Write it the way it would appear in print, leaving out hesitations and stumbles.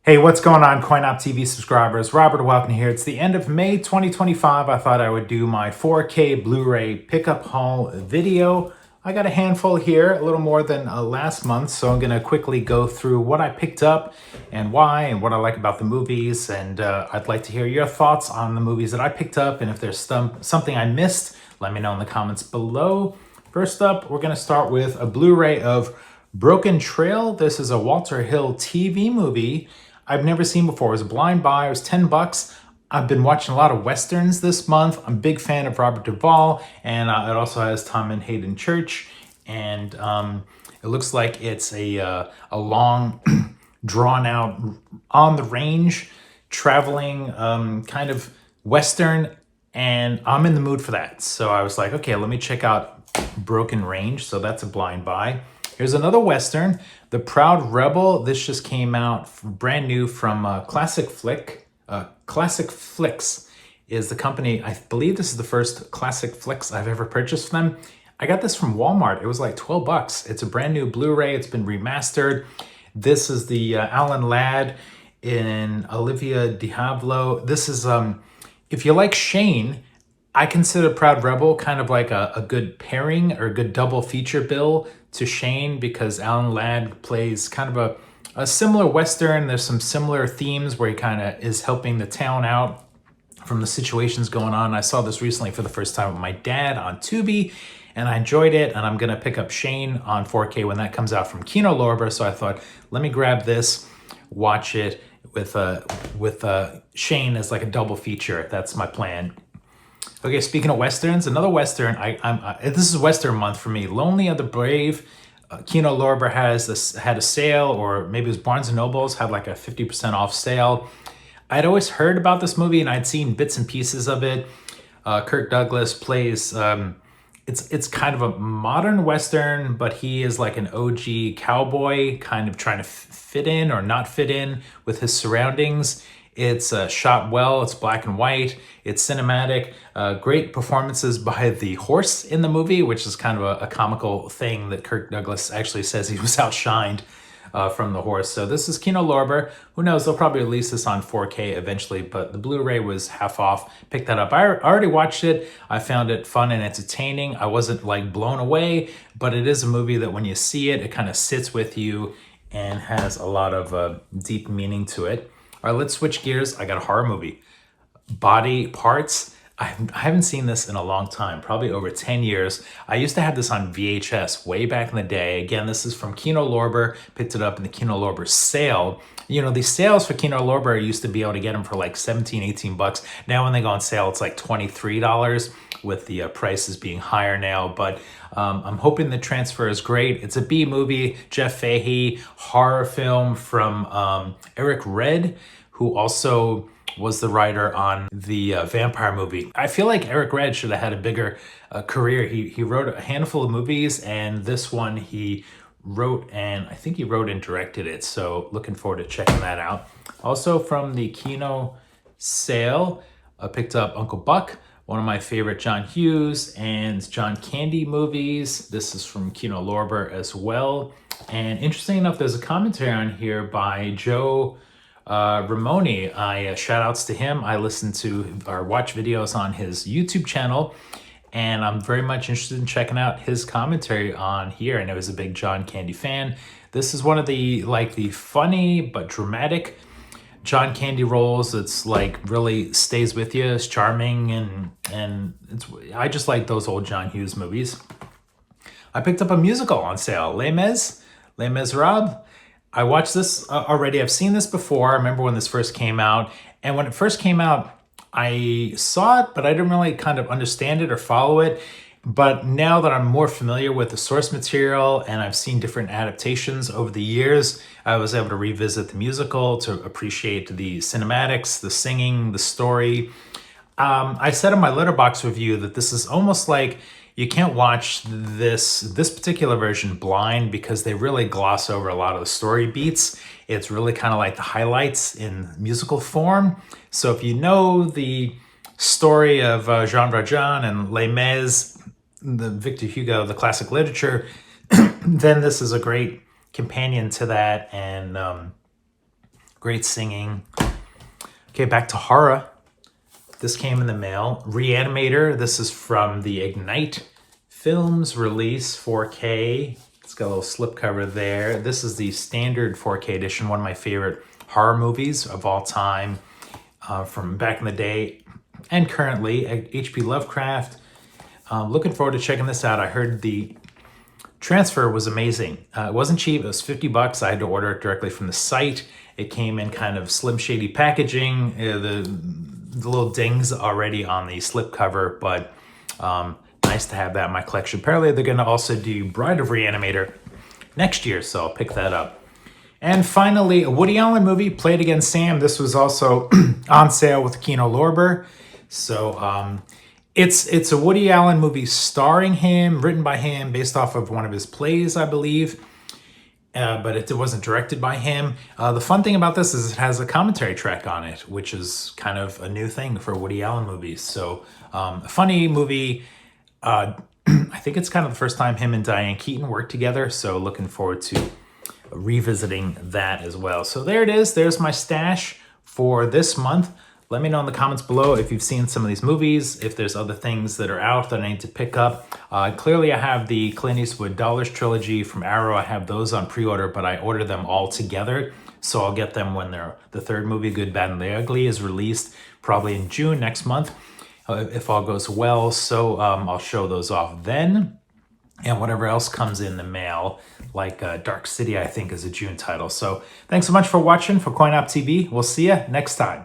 Hey, what's going on, CoinOp TV subscribers? Robert Welken here. It's the end of May 2025. I thought I would do my 4K Blu-ray pickup haul video. I got a handful here, a little more than last month, so I'm going to quickly go through what I picked up and why and what I like about the movies. And I'd like to hear your thoughts on the movies that I picked up, and if there's something I missed, let me know in the comments below. First up, we're going to start with a Blu-ray of Broken Trail. This is a Walter Hill TV movie I've never seen before. It was a blind buy. It was 10 bucks. I've been watching a lot of Westerns this month. I'm a big fan of Robert Duvall, and it also has Tom and Hayden Church. And it looks like it's a long, drawn-out, on-the-range, traveling kind of Western, and I'm in the mood for that. So I was like, okay, let me check out Broken Range. So that's a blind buy. Here's another Western, The Proud Rebel. This just came out brand new from Classic Flick. Classic Flicks is the company. I believe this is the first Classic Flicks I've ever purchased from them. I got this from Walmart. It was like 12 bucks. It's a brand new Blu-ray. It's been remastered. This is the Alan Ladd and Olivia Diablo. This is, if you like Shane, I consider Proud Rebel kind of like a good pairing or a good double feature bill to Shane, because Alan Ladd plays kind of a similar Western. There's some similar themes where he kind of is helping the town out from the situations going on. I saw this recently for the first time with my dad on Tubi, and I enjoyed it, and I'm gonna pick up Shane on 4K when that comes out from Kino Lorber. So I thought, let me grab this, watch it with Shane as like a double feature. That's my plan. Okay, speaking of Westerns, another Western, this is Western month for me. Lonely of the Brave. Kino Lorber had a sale, or maybe it was Barnes & Noble's, had like a 50% off sale. I'd always heard about this movie and I'd seen bits and pieces of it. Kirk Douglas plays, it's kind of a modern Western, but he is like an OG cowboy, kind of trying to fit in or not fit in with his surroundings. It's shot well, it's black and white, it's cinematic, great performances by the horse in the movie, which is kind of a comical thing that Kirk Douglas actually says he was outshined from the horse. So this is Kino Lorber. Who knows, they'll probably release this on 4K eventually, but the Blu-ray was half off. Pick that up. I already watched it. I found it fun and entertaining. I wasn't like blown away, but it is a movie that when you see it, it kind of sits with you and has a lot of deep meaning to it. All right, let's switch gears. I got a horror movie, Body Parts. I haven't seen this in a long time, probably over 10 years. I used to have this on VHS way back in the day. Again, this is from Kino Lorber. Picked it up in the Kino Lorber sale. You know, these sales for Kino Lorber, I used to be able to get them for like 17, 18 bucks. Now when they go on sale, it's like $23 with the prices being higher now. But I'm hoping the transfer is great. It's a B movie, Jeff Fahey, horror film from Eric Red, who also was the writer on the vampire movie. I feel like Eric Red should have had a bigger career. He wrote a handful of movies, and this one he wrote, and I think he wrote and directed it. So looking forward to checking that out. Also from the Kino sale, I picked up Uncle Buck, one of my favorite John Hughes and John Candy movies. This is from Kino Lorber as well. And interesting enough, there's a commentary on here by Joe Ramone. Shout outs to him. I listen to or watch videos on his YouTube channel, and I'm very much interested in checking out his commentary on here. And I was a big John Candy fan. This is one of the funny but dramatic John Candy roles. It's like really stays with you. It's charming, and I just like those old John Hughes movies. I picked up a musical on sale, Les Miserables. I watched this already. I've seen this before. I remember when this first came out. And when it first came out, I saw it, but I didn't really kind of understand it or follow it. But now that I'm more familiar with the source material and I've seen different adaptations over the years, I was able to revisit the musical to appreciate the cinematics, the singing, the story. I said in my Letterboxd review that this is almost like you can't watch this particular version blind, because they really gloss over a lot of the story beats. It's really kind of like the highlights in musical form. So if you know the story of Jean Valjean and Les Mis, the Victor Hugo, the classic literature, then this is a great companion to that. And Great singing. Okay, back to horror. This came in the mail. Reanimator. This is from the Ignite Films release, 4K. It's got a little slipcover there. This is the standard 4K edition, one of my favorite horror movies of all time, from back in the day and currently. H.P. Lovecraft. Looking forward to checking this out. I heard the transfer was amazing. It wasn't cheap. It was $50. I had to order it directly from the site. It came in kind of slim shady packaging. The little dings already on the slipcover, but nice to have that in my collection. Apparently they're going to also do Bride of Reanimator next year, so I'll pick that up. And finally, a Woody Allen movie, Play It Again, Sam. This was also on sale with Kino Lorber. So it's a Woody Allen movie starring him, written by him, based off of one of his plays, I believe. But it wasn't directed by him. The fun thing about this is it has a commentary track on it, which is kind of a new thing for Woody Allen movies. So a funny movie. I think it's kind of the first time him and Diane Keaton worked together. So looking forward to revisiting that as well. So there it is. There's my stash for this month. Let me know in the comments below if you've seen some of these movies, if there's other things that are out that I need to pick up. Clearly, I have the Clint Eastwood Dollars trilogy from Arrow. I have those on pre-order, but I ordered them all together. So I'll get them when the third movie, Good, Bad, and the Ugly, is released, probably in June next month, if all goes well. So I'll show those off then. And whatever else comes in the mail, like Dark City, I think is a June title. So thanks so much for watching for CoinOp TV. We'll see you next time.